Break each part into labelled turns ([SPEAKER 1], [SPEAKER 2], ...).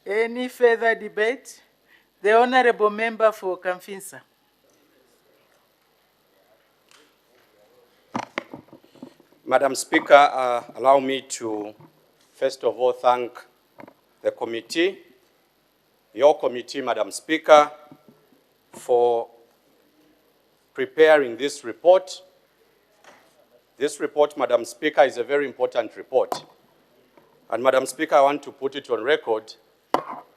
[SPEAKER 1] Any further debate? The Honourable Member for Kamfinsa.
[SPEAKER 2] Madam Speaker, allow me to first of all thank the committee, your committee, Madam Speaker, for preparing this report. This report, Madam Speaker, is a very important report. And Madam Speaker, I want to put it on record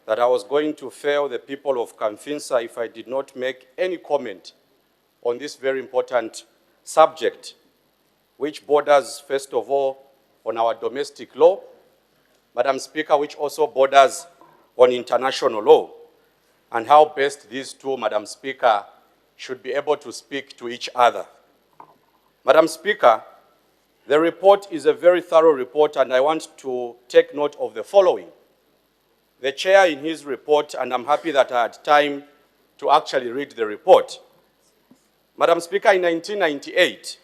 [SPEAKER 2] that I was going to fail the people of Kamfinsa if I did not make any comment on this very important subject, which borders, first of all, on our domestic law, Madam Speaker, which also borders on international law, and how best these two, Madam Speaker, should be able to speak to each other. Madam Speaker, the report is a very thorough report, and I want to take note of the following. The chair in his report, and I'm happy that I had time to actually read the report. Madam Speaker, in 1998,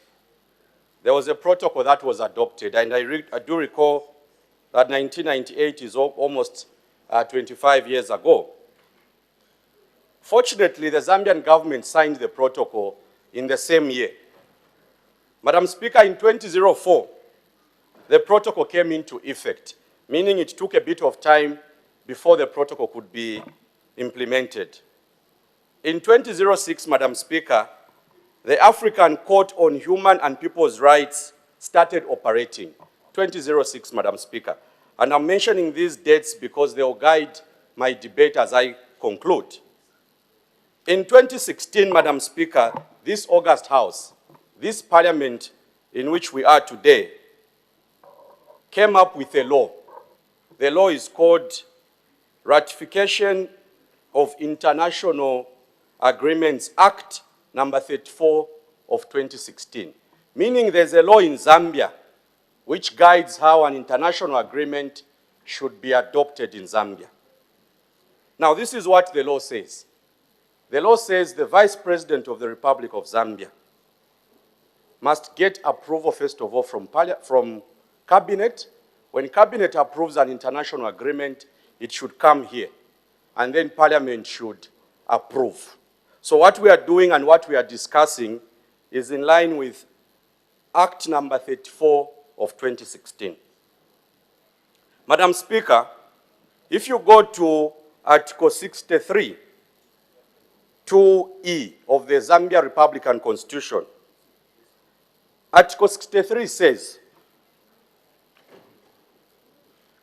[SPEAKER 2] there was a protocol that was adopted, and I do recall that 1998 is almost 25 years ago. Fortunately, the Zambian government signed the protocol in the same year. Madam Speaker, in 2004, the protocol came into effect, meaning it took a bit of time before the protocol could be implemented. In 2006, Madam Speaker, the African Court on Human and People's Rights started operating. 2006, Madam Speaker. And I'm mentioning these dates because they will guide my debate as I conclude. In 2016, Madam Speaker, this August House, this parliament in which we are today, came up with a law. The law is called Ratification of International Agreements Act number 34 of 2016, meaning there's a law in Zambia which guides how an international agreement should be adopted in Zambia. Now, this is what the law says. The law says the Vice President of the Republic of Zambia must get approval, first of all, from Cabinet. When Cabinet approves an international agreement, it should come here, and then Parliament should approve. So what we are doing and what we are discussing is in line with Act number 34 of 2016. Madam Speaker, if you go to Article 63, 2E of the Zambia Republican Constitution, Article 63 says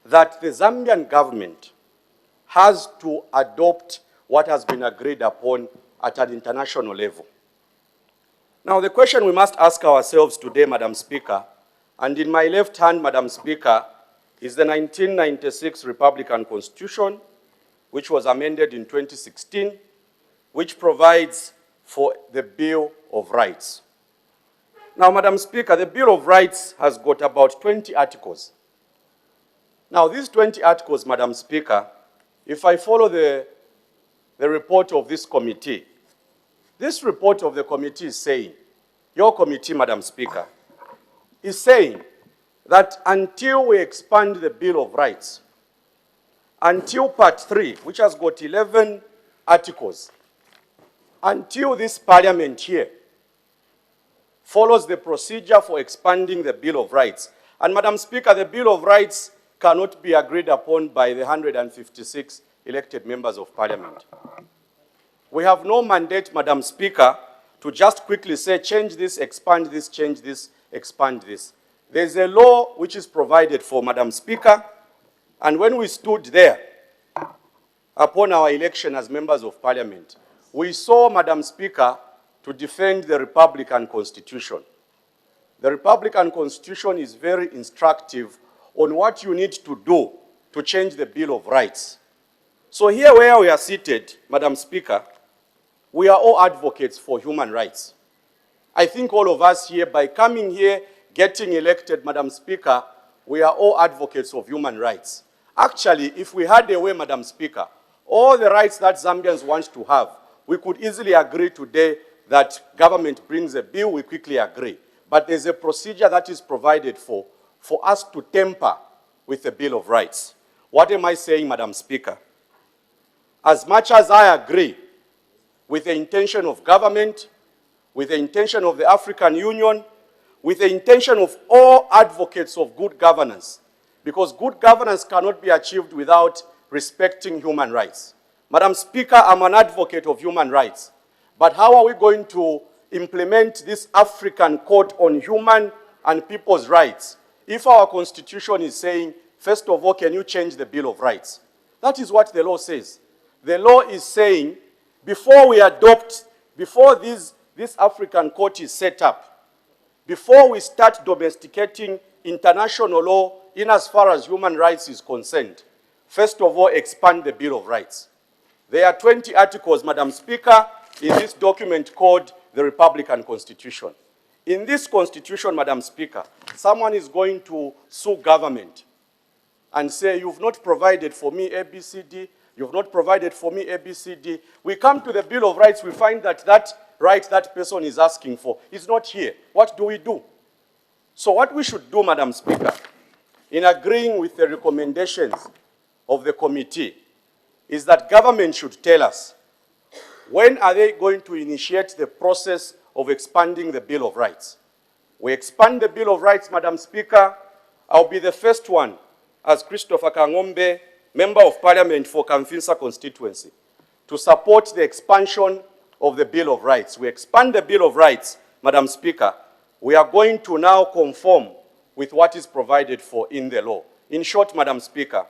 [SPEAKER 2] that the Zambian government has to adopt what has been agreed upon at an international level. Now, the question we must ask ourselves today, Madam Speaker, and in my left hand, Madam Speaker, is the 1996 Republican Constitution, which was amended in 2016, which provides for the Bill of Rights. Now, Madam Speaker, the Bill of Rights has got about 20 articles. Now, these 20 articles, Madam Speaker, if I follow the report of this committee, this report of the committee is saying, your committee, Madam Speaker, is saying that until we expand the Bill of Rights, until Part 3, which has got 11 articles, until this Parliament here follows the procedure for expanding the Bill of Rights. And Madam Speaker, the Bill of Rights cannot be agreed upon by the 156 elected members of Parliament. We have no mandate, Madam Speaker, to just quickly say, change this, expand this, change this, expand this. There's a law which is provided for, Madam Speaker, and when we stood there upon our election as members of Parliament, we saw, Madam Speaker, to defend the Republican Constitution. The Republican Constitution is very instructive on what you need to do to change the Bill of Rights. So here where we are seated, Madam Speaker, we are all advocates for human rights. I think all of us here, by coming here, getting elected, Madam Speaker, we are all advocates of human rights. Actually, if we had a way, Madam Speaker, all the rights that Zambians want to have, we could easily agree today that government brings a bill, we quickly agree. But there's a procedure that is provided for us to tamper with the Bill of Rights. What am I saying, Madam Speaker? as much as I agree with the intention of government, with the intention of the African Union, with the intention of all advocates of good governance, because good governance cannot be achieved without respecting human rights. Madam Speaker, I'm an advocate of human rights, but how are we going to implement this African Court on Human and People's Rights if our Constitution is saying, first of all, can you change the Bill of Rights? That is what the law says. The law is saying, before we adopt, before this African Court is set up, before we start domesticating international law in as far as human rights is concerned, first of all, expand the Bill of Rights. There are 20 articles, Madam Speaker, in this document called the Republican Constitution. In this constitution, Madam Speaker, someone is going to sue government and say, you've not provided for me ABCD, you've not provided for me ABCD. We come to the Bill of Rights, we find that that right that person is asking for is not here. What do we do? So what we should do, Madam Speaker, in agreeing with the recommendations of the committee, is that government should tell us when are they going to initiate the process of expanding the Bill of Rights. We expand the Bill of Rights, Madam Speaker. I'll be the first one, as Christopher Kang'ombe, Member of Parliament for Kamfinsa constituency, to support the expansion of the Bill of Rights. We expand the Bill of Rights, Madam Speaker. We are going to now conform with what is provided for in the law. In short, Madam Speaker,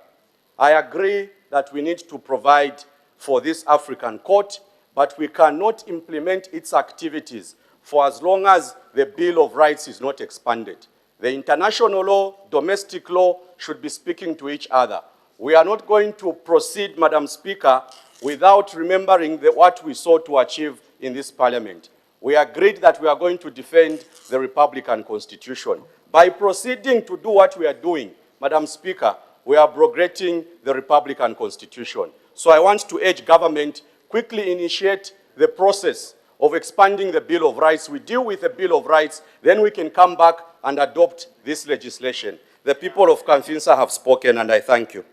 [SPEAKER 2] I agree that we need to provide for this African Court, but we cannot implement its activities for as long as the Bill of Rights is not expanded. The international law, domestic law should be speaking to each other. We are not going to proceed, Madam Speaker, without remembering what we sought to achieve in this Parliament. We agreed that we are going to defend the Republican Constitution. By proceeding to do what we are doing, Madam Speaker, we are abrogating the Republican Constitution. So I want to urge government quickly initiate the process of expanding the Bill of Rights. We deal with the Bill of Rights, then we can come back and adopt this legislation. The people of Kamfinsa have spoken, and I thank you.